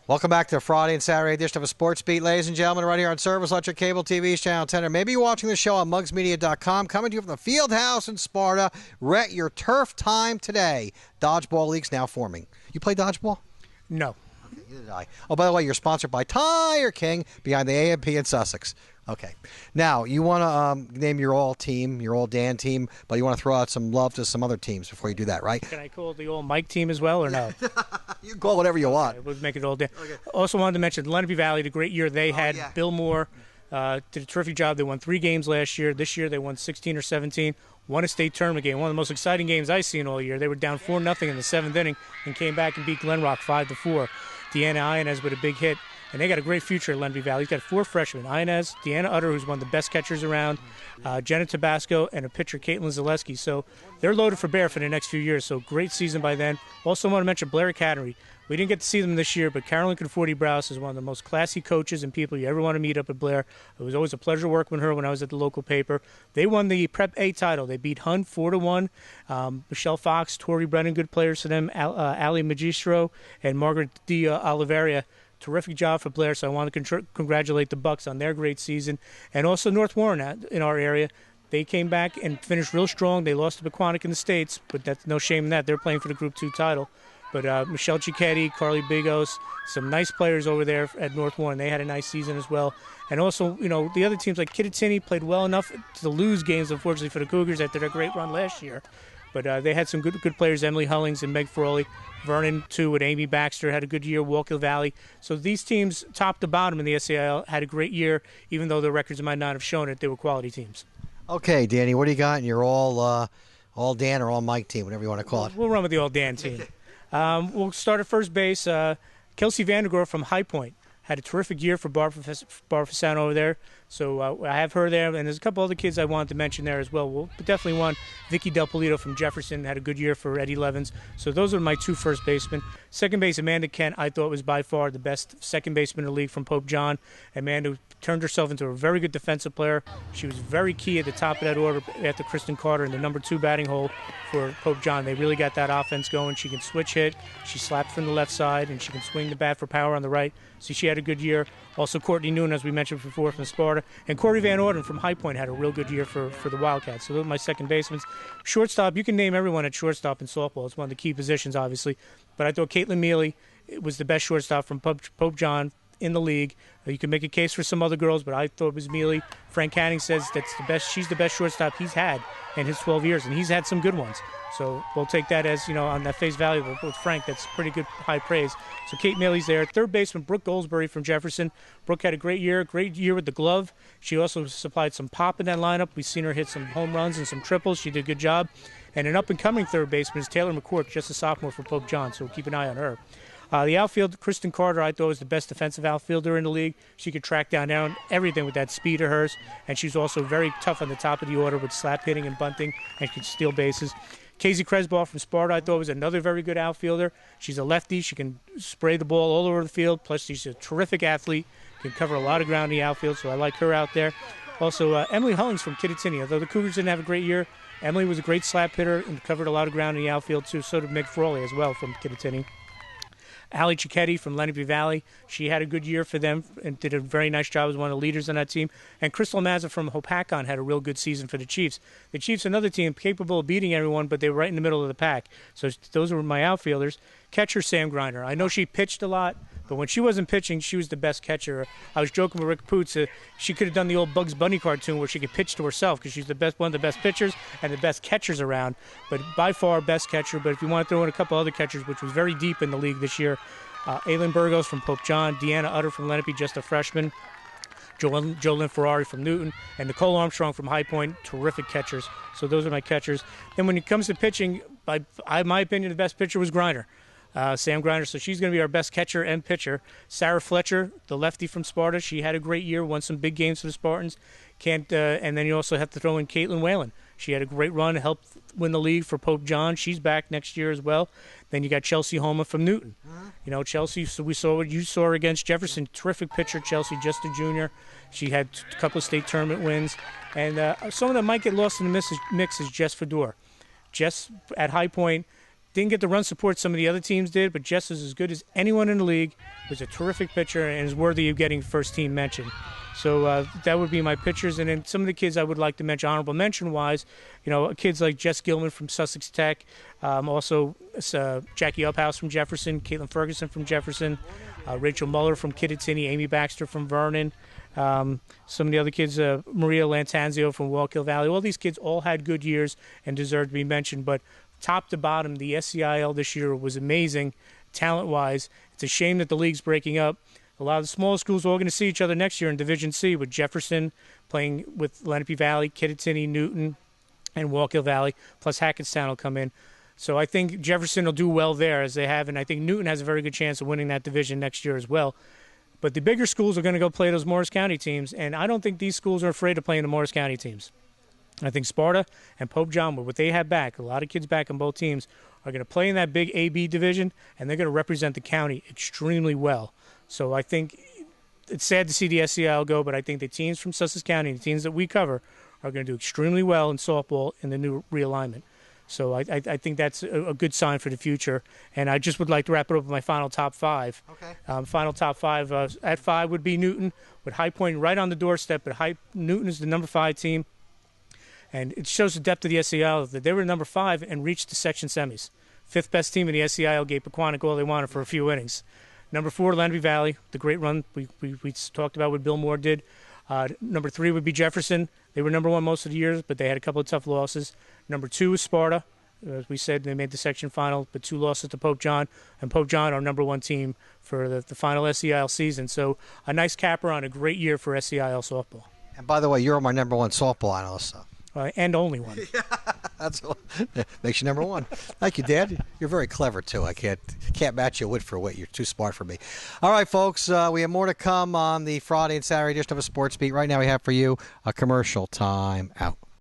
Welcome back to the Friday and Saturday edition of a Sports Beat, ladies and gentlemen, right here on Service Electric Cable TV's Channel 10. Or maybe you're watching the show on mugsmedia.com. Coming to you from the Field House in Sparta. Rent your turf time today. Dodgeball leagues now forming. You play dodgeball? No. Okay, neither did I. Oh, by the way, you're sponsored by Tire King behind the A&P in Sussex. Okay. Now, you want to name your all-team, your all-Dan team, but you want to throw out some love to some other teams before you do that, right? Can I call it the old Mike team as well, or no? You can call it whatever you want. Okay, we'll make it all Dan. Okay. Also wanted to mention Lenape Valley, the great year they had. Yeah. Bill Moore did a terrific job. They won 3 games last year. This year they won 16 or 17. Won a state tournament game. One of the most exciting games I've seen all year. They were down 4-0 in the 7th inning and came back and beat Glen Rock 5-4. Deanna Ionez with a big hit. And they got a great future at Lenape Valley. He's got 4 freshmen: Ionez, Deanna Utter, who's one of the best catchers around, Jenna Tabasco, and a pitcher, Caitlin Zaleski. So they're loaded for bear for the next few years. So great season by then. Also want to mention Blair Academy. We didn't get to see them this year, but Carolyn Conforti-Browse is one of the most classy coaches and people you ever want to meet up at Blair. It was always a pleasure working with her when I was at the local paper. They won the Prep A title. They beat Hunt 4-1. Michelle Fox, Tori Brennan, good players for them. Ali Magistro and Margaret D. Oliveria. Terrific job for Blair, so I want to congratulate the Bucks on their great season. And also North Warren in our area. They came back and finished real strong. They lost to Pequannock in the States, but that's no shame in that. They're playing for the Group 2 title. But Michelle Cicchetti, Carly Bigos, some nice players over there at North Warren. They had a nice season as well. And also, the other teams like Kittatinny played well enough to lose games, unfortunately, for the Cougars after their great run last year. But they had some good players, Emily Hullings and Meg Frawley. Vernon, too, with Amy Baxter, had a good year, Walkill Valley. So these teams, top to bottom in the SAIL, had a great year, even though their records might not have shown it. They were quality teams. Okay, Danny, what do you got in your all Dan or all Mike team, whatever you want to call it? We'll run with the all Dan team. We'll start at first base. Kelsey Vandergorf from High Point had a terrific year for Barbara Fasano over there. So I have her there, and there's a couple other kids I wanted to mention there as well. We'll definitely want Vicky Del Polito from Jefferson, had a good year for Eddie Levins. So those are my 2 first basemen. Second base, Amanda Kent, I thought was by far the best second baseman in the league from Pope John. Amanda turned herself into a very good defensive player. She was very key at the top of that order after Kristen Carter in the number 2 batting hole for Pope John. They really got that offense going. She can switch hit. She slapped from the left side, and she can swing the bat for power on the right. So she had a good year. Also, Courtney Noon, as we mentioned before, from Sparta. And Corey Van Orden from High Point had a real good year for the Wildcats. So those are my second basemen. Shortstop, you can name everyone at shortstop in softball. It's one of the key positions, obviously. But I thought Caitlin Mealy was the best shortstop from Pope John in the league. You can make a case for some other girls, but I thought it was Mealy. Frank Canning says that's the best. She's the best shortstop he's had in his 12 years, and he's had some good ones. So we'll take that as, on that face value with Frank. That's pretty good high praise. So Kate Mealy's there. Third baseman, Brooke Goldsberry from Jefferson. Brooke had a great year with the glove. She also supplied some pop in that lineup. We've seen her hit some home runs and some triples. She did a good job. And an up-and-coming third baseman is Taylor McCourt, just a sophomore for Pope John, so keep an eye on her. The outfield, Kristen Carter, I thought was the best defensive outfielder in the league. She could track down everything with that speed of hers, and she's also very tough on the top of the order with slap hitting and bunting, and could steal bases. Casey Kresball from Sparta, I thought, was another very good outfielder. She's a lefty. She can spray the ball all over the field, plus she's a terrific athlete, can cover a lot of ground in the outfield, so I like her out there. Also, Emily Hullings from Kittatinny. Although the Cougars didn't have a great year, Emily was a great slap hitter and covered a lot of ground in the outfield, too. So did Meg Frawley as well from Kittatinny. Allie Cicchetti from Lenape Valley, she had a good year for them and did a very nice job as one of the leaders on that team. And Crystal Mazza from Hopakon had a real good season for the Chiefs. The Chiefs, another team capable of beating everyone, but they were right in the middle of the pack. So those were my outfielders. Catcher, Sam Griner. I know she pitched a lot, but when she wasn't pitching, she was the best catcher. I was joking with Rick Poots. She could have done the old Bugs Bunny cartoon where she could pitch to herself because she's one of the best pitchers and the best catchers around. But by far, best catcher. But if you want to throw in a couple other catchers, which was very deep in the league this year, Aileen Burgos from Pope John, Deanna Utter from Lenape, just a freshman, Jolynn Ferrari from Newton, and Nicole Armstrong from High Point, terrific catchers. So those are my catchers. Then when it comes to pitching, my opinion, the best pitcher was Griner. Sam Griner, so she's going to be our best catcher and pitcher. Sarah Fletcher, the lefty from Sparta, she had a great year, won some big games for the Spartans. And then you also have to throw in Caitlin Whalen. She had a great run, helped win the league for Pope John. She's back next year as well. Then you got Chelsea Homa from Newton. Chelsea, so we saw what you saw her against Jefferson. Terrific pitcher, Chelsea, just a junior. She had a couple of state tournament wins. And someone that might get lost in the mix is Jess Fedor. Jess at High Point Didn't get the run support some of the other teams did, but just as good as anyone in the league. Was a terrific pitcher and is worthy of getting first-team mention. So that would be my pitchers. And then some of the kids I would like to mention, honorable mention-wise, kids like Jess Gilman from Sussex Tech, also Jackie Uphouse from Jefferson, Caitlin Ferguson from Jefferson, Rachel Muller from Kittatinny, Amy Baxter from Vernon. Some of the other kids, Maria Lantanzio from Wallkill Valley. All these kids all had good years and deserve to be mentioned. But top to bottom, the SCIL this year was amazing, talent-wise. It's a shame that the league's breaking up. A lot of the smaller schools are all going to see each other next year in Division C, with Jefferson playing with Lenape Valley, Kittatinny, Newton, and Wallkill Valley, plus Hackettstown will come in. So I think Jefferson will do well there, as they have, and I think Newton has a very good chance of winning that division next year as well. But the bigger schools are going to go play those Morris County teams, and I don't think these schools are afraid of playing the Morris County teams. I think Sparta and Pope John, with what they have back, a lot of kids back on both teams, are going to play in that big AB division, and they're going to represent the county extremely well. So I think it's sad to see the SCIL go, but I think the teams from Sussex County, the teams that we cover, are going to do extremely well in softball in the new realignment. So I think that's a good sign for the future. And I just would like to wrap it up with my final top five. Okay. Final top five. At 5 would be Newton, with High Point right on the doorstep. But Newton is the number 5 team. And it shows the depth of the SCIL that they were number 5 and reached the section semis. 5th best team in the SCIL gave Pequannock all they wanted for a few innings. Number 4, Lenape Valley, the great run we talked about what Bill Moore did. Number 3 would be Jefferson. They were number 1 most of the years, but they had a couple of tough losses. Number 2 is Sparta. As we said, they made the section final, but 2 losses to Pope John. And Pope John, our number 1 team for the final SCIL season. So a nice capper on a great year for SCIL softball. And by the way, you're my number 1 softball analyst, so. And only one. That's makes you number 1. Thank you, Dad. You're very clever too. I can't match you wit for wit. You're too smart for me. All right, folks. We have more to come on the Friday and Saturday edition of a Sports Beat. Right now, we have for you a commercial time out.